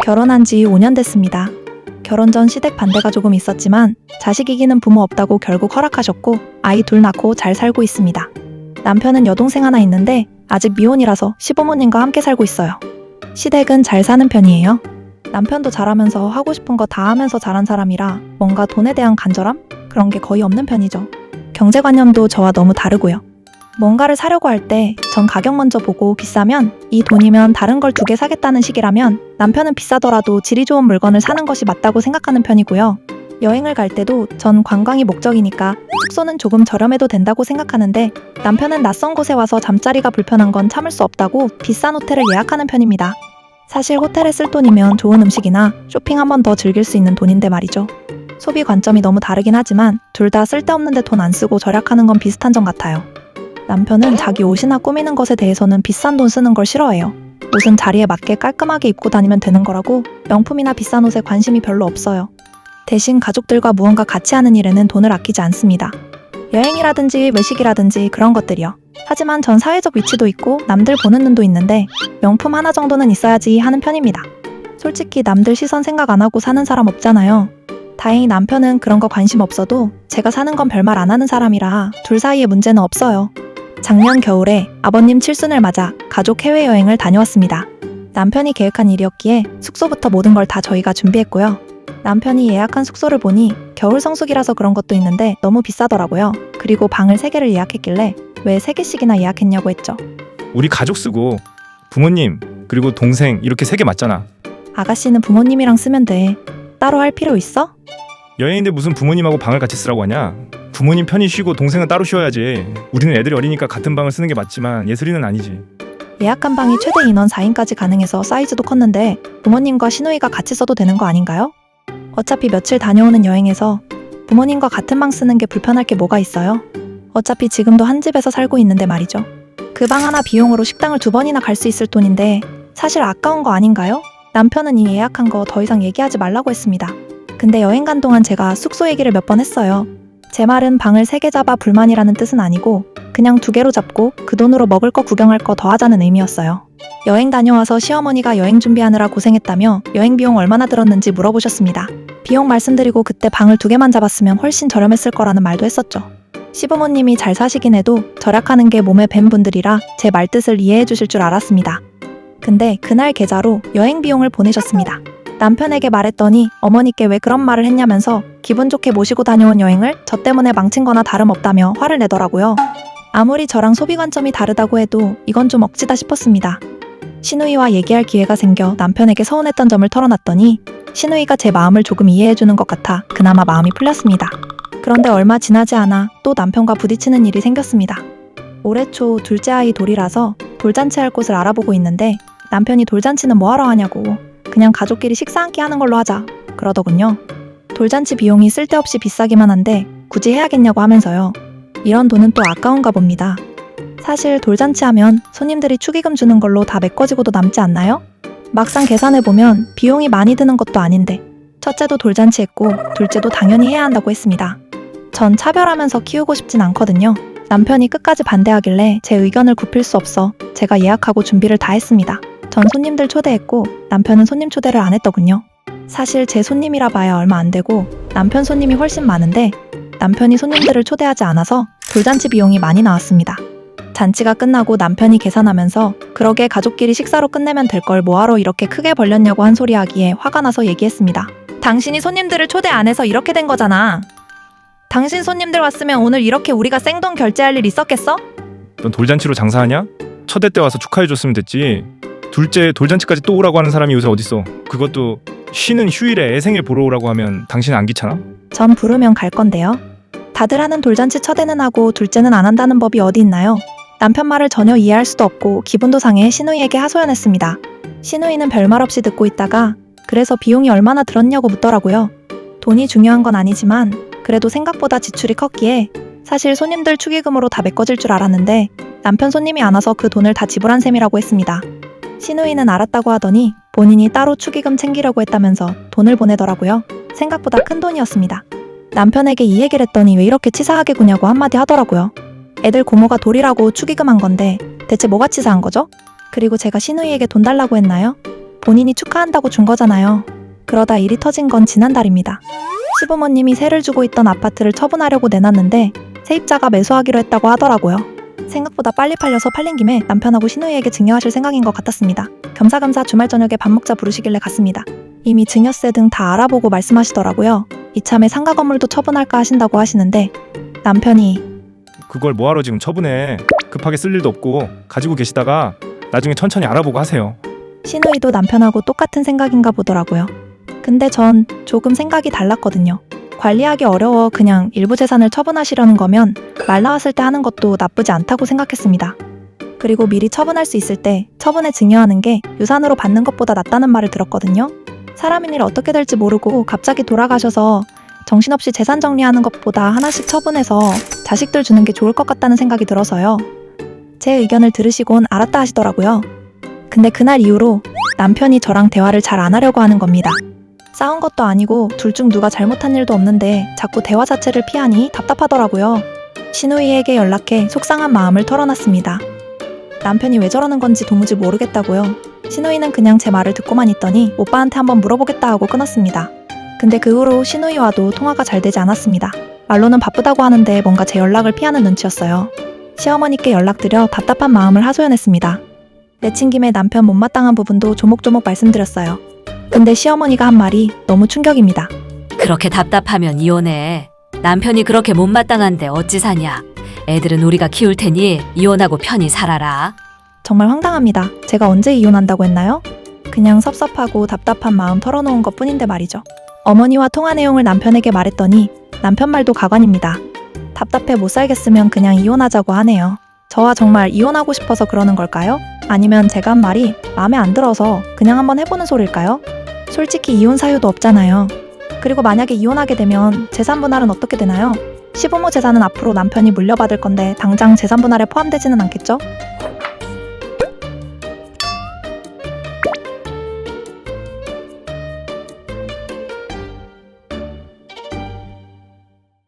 결혼한 지 5년 됐습니다. 결혼 전 시댁 반대가 조금 있었지만 자식 이기는 부모 없다고 결국 허락하셨고 아이 둘 낳고 잘 살고 있습니다. 남편은 여동생 하나 있는데 아직 미혼이라서 시부모님과 함께 살고 있어요. 시댁은 잘 사는 편이에요. 남편도 잘하면서 하고 싶은 거 다 하면서 잘한 사람이라 뭔가 돈에 대한 간절함? 그런 게 거의 없는 편이죠. 경제관념도 저와 너무 다르고요. 뭔가를 사려고 할 때 전 가격 먼저 보고 비싸면 이 돈이면 다른 걸 2개 사겠다는 식이라면 남편은 비싸더라도 질이 좋은 물건을 사는 것이 맞다고 생각하는 편이고요. 여행을 갈 때도 전 관광이 목적이니까 숙소는 조금 저렴해도 된다고 생각하는데 남편은 낯선 곳에 와서 잠자리가 불편한 건 참을 수 없다고 비싼 호텔을 예약하는 편입니다. 사실 호텔에 쓸 돈이면 좋은 음식이나 쇼핑 한 번 더 즐길 수 있는 돈인데 말이죠. 소비 관점이 너무 다르긴 하지만 둘 다 쓸데없는데 돈 안 쓰고 절약하는 건 비슷한 점 같아요. 남편은 자기 옷이나 꾸미는 것에 대해서는 비싼 돈 쓰는 걸 싫어해요. 옷은 자리에 맞게 깔끔하게 입고 다니면 되는 거라고 명품이나 비싼 옷에 관심이 별로 없어요. 대신 가족들과 무언가 같이 하는 일에는 돈을 아끼지 않습니다. 여행이라든지 외식이라든지 그런 것들이요. 하지만 전 사회적 위치도 있고 남들 보는 눈도 있는데 명품 하나 정도는 있어야지 하는 편입니다. 솔직히 남들 시선 생각 안 하고 사는 사람 없잖아요. 다행히 남편은 그런 거 관심 없어도 제가 사는 건 별말 안 하는 사람이라 둘 사이에 문제는 없어요. 작년 겨울에 아버님 칠순을 맞아 가족 해외여행을 다녀왔습니다. 남편이 계획한 일이었기에 숙소부터 모든 걸 다 저희가 준비했고요. 남편이 예약한 숙소를 보니 겨울 성수기라서 그런 것도 있는데 너무 비싸더라고요. 그리고 방을 3개를 예약했길래 왜 3개씩이나 예약했냐고 했죠. 우리 가족 쓰고 부모님 그리고 동생 이렇게 3개 맞잖아. 아가씨는 부모님이랑 쓰면 돼. 따로 할 필요 있어? 여행인데 무슨 부모님하고 방을 같이 쓰라고 하냐? 부모님 편히 쉬고 동생은 따로 쉬어야지. 우리는 애들이 어리니까 같은 방을 쓰는 게 맞지만 예슬이는 아니지. 예약한 방이 최대 인원 4인까지 가능해서 사이즈도 컸는데 부모님과 시누이가 같이 써도 되는 거 아닌가요? 어차피 며칠 다녀오는 여행에서 부모님과 같은 방 쓰는 게 불편할 게 뭐가 있어요? 어차피 지금도 한 집에서 살고 있는데 말이죠. 그 방 하나 비용으로 식당을 2번이나 갈 수 있을 돈인데 사실 아까운 거 아닌가요? 남편은 이 예약한 거 더 이상 얘기하지 말라고 했습니다. 근데 여행 간 동안 제가 숙소 얘기를 몇 번 했어요. 제 말은 방을 3개 잡아 불만이라는 뜻은 아니고 그냥 2개로 잡고 그 돈으로 먹을 거 구경할 거 더 하자는 의미였어요. 여행 다녀와서 시어머니가 여행 준비하느라 고생했다며 여행 비용 얼마나 들었는지 물어보셨습니다. 비용 말씀드리고 그때 방을 2개만 잡았으면 훨씬 저렴했을 거라는 말도 했었죠. 시부모님이 잘 사시긴 해도 절약하는 게 몸에 밴 분들이라 제 말뜻을 이해해 주실 줄 알았습니다. 근데 그날 계좌로 여행 비용을 보내셨습니다. 남편에게 말했더니 어머니께 왜 그런 말을 했냐면서 기분 좋게 모시고 다녀온 여행을 저 때문에 망친 거나 다름없다며 화를 내더라고요. 아무리 저랑 소비 관점이 다르다고 해도 이건 좀 억지다 싶었습니다. 시누이와 얘기할 기회가 생겨 남편에게 서운했던 점을 털어놨더니 시누이가 제 마음을 조금 이해해주는 것 같아 그나마 마음이 풀렸습니다. 그런데 얼마 지나지 않아 또 남편과 부딪히는 일이 생겼습니다. 올해 초 둘째 아이 돌이라서 돌잔치 할 곳을 알아보고 있는데 남편이 돌잔치는 뭐하러 하냐고 그냥 가족끼리 식사 한 끼 하는 걸로 하자 그러더군요. 돌잔치 비용이 쓸데없이 비싸기만 한데 굳이 해야겠냐고 하면서요. 이런 돈은 또 아까운가 봅니다. 사실 돌잔치 하면 손님들이 축의금 주는 걸로 다 메꿔지고도 남지 않나요? 막상 계산해보면 비용이 많이 드는 것도 아닌데 첫째도 돌잔치 했고 둘째도 당연히 해야 한다고 했습니다. 전 차별하면서 키우고 싶진 않거든요. 남편이 끝까지 반대하길래 제 의견을 굽힐 수 없어 제가 예약하고 준비를 다 했습니다. 전 손님들 초대했고 남편은 손님 초대를 안 했더군요. 사실 제 손님이라 봐야 얼마 안 되고 남편 손님이 훨씬 많은데 남편이 손님들을 초대하지 않아서 돌잔치 비용이 많이 나왔습니다. 잔치가 끝나고 남편이 계산하면서 그러게 가족끼리 식사로 끝내면 될 걸 뭐하러 이렇게 크게 벌렸냐고 한 소리 하기에 화가 나서 얘기했습니다. 당신이 손님들을 초대 안 해서 이렇게 된 거잖아. 당신 손님들 왔으면 오늘 이렇게 우리가 생돈 결제할 일 있었겠어? 넌 돌잔치로 장사하냐? 첫애 때 와서 축하해줬으면 됐지. 둘째 돌잔치까지 또 오라고 하는 사람이 요새 어딨어. 그것도 쉬는 휴일에 애생일 보러 오라고 하면 당신 안 귀찮아? 전 부르면 갈 건데요. 다들 하는 돌잔치 첫애는 하고 둘째는 안 한다는 법이 어디 있나요? 남편 말을 전혀 이해할 수도 없고 기분도 상해 시누이에게 하소연했습니다. 시누이는 별말 없이 듣고 있다가 그래서 비용이 얼마나 들었냐고 묻더라고요. 돈이 중요한 건 아니지만 그래도 생각보다 지출이 컸기에 사실 손님들 축의금으로 다 메꿔질 줄 알았는데 남편 손님이 안 와서 그 돈을 다 지불한 셈이라고 했습니다. 시누이는 알았다고 하더니 본인이 따로 축의금 챙기려고 했다면서 돈을 보내더라고요. 생각보다 큰 돈이었습니다. 남편에게 이 얘기를 했더니 왜 이렇게 치사하게 구냐고 한마디 하더라고요. 애들 고모가 돌이라고 축의금 한 건데 대체 뭐가 치사한 거죠? 그리고 제가 시누이에게 돈 달라고 했나요? 본인이 축하한다고 준 거잖아요. 그러다 일이 터진 건 지난달입니다. 시부모님이 세를 주고 있던 아파트를 처분하려고 내놨는데 세입자가 매수하기로 했다고 하더라고요. 생각보다 빨리 팔려서 팔린 김에 남편하고 시누이에게 증여하실 생각인 것 같았습니다. 겸사겸사 주말 저녁에 밥 먹자 부르시길래 갔습니다. 이미 증여세 등 다 알아보고 말씀하시더라고요. 이참에 상가 건물도 처분할까 하신다고 하시는데 남편이 그걸 뭐하러 지금 처분해. 급하게 쓸 일도 없고 가지고 계시다가 나중에 천천히 알아보고 하세요. 시누이도 남편하고 똑같은 생각인가 보더라고요. 근데 전 조금 생각이 달랐거든요. 관리하기 어려워 그냥 일부 재산을 처분하시려는 거면 말 나왔을 때 하는 것도 나쁘지 않다고 생각했습니다. 그리고 미리 처분할 수 있을 때 처분에 증여하는 게 유산으로 받는 것보다 낫다는 말을 들었거든요. 사람인 일 어떻게 될지 모르고 갑자기 돌아가셔서 정신없이 재산 정리하는 것보다 하나씩 처분해서 자식들 주는 게 좋을 것 같다는 생각이 들어서요. 제 의견을 들으시곤 알았다 하시더라고요. 근데 그날 이후로 남편이 저랑 대화를 잘 안 하려고 하는 겁니다. 싸운 것도 아니고 둘 중 누가 잘못한 일도 없는데 자꾸 대화 자체를 피하니 답답하더라고요. 시누이에게 연락해 속상한 마음을 털어놨습니다. 남편이 왜 저러는 건지 도무지 모르겠다고요. 시누이는 그냥 제 말을 듣고만 있더니 오빠한테 한번 물어보겠다 하고 끊었습니다. 근데 그 후로 시누이와도 통화가 잘 되지 않았습니다. 말로는 바쁘다고 하는데 뭔가 제 연락을 피하는 눈치였어요. 시어머니께 연락드려 답답한 마음을 하소연했습니다. 내친 김에 남편 못마땅한 부분도 조목조목 말씀드렸어요. 근데 시어머니가 한 말이 너무 충격입니다. 그렇게 답답하면 이혼해. 남편이 그렇게 못마땅한데 어찌 사냐. 애들은 우리가 키울 테니 이혼하고 편히 살아라. 정말 황당합니다. 제가 언제 이혼한다고 했나요? 그냥 섭섭하고 답답한 마음 털어놓은 것 뿐인데 말이죠. 어머니와 통화 내용을 남편에게 말했더니 남편 말도 가관입니다. 답답해 못 살겠으면 그냥 이혼하자고 하네요. 저와 정말 이혼하고 싶어서 그러는 걸까요? 아니면 제가 한 말이 마음에 안 들어서 그냥 한번 해보는 소릴까요? 솔직히 이혼 사유도 없잖아요. 그리고 만약에 이혼하게 되면 재산 분할은 어떻게 되나요? 시부모 재산은 앞으로 남편이 물려받을 건데 당장 재산 분할에 포함되지는 않겠죠?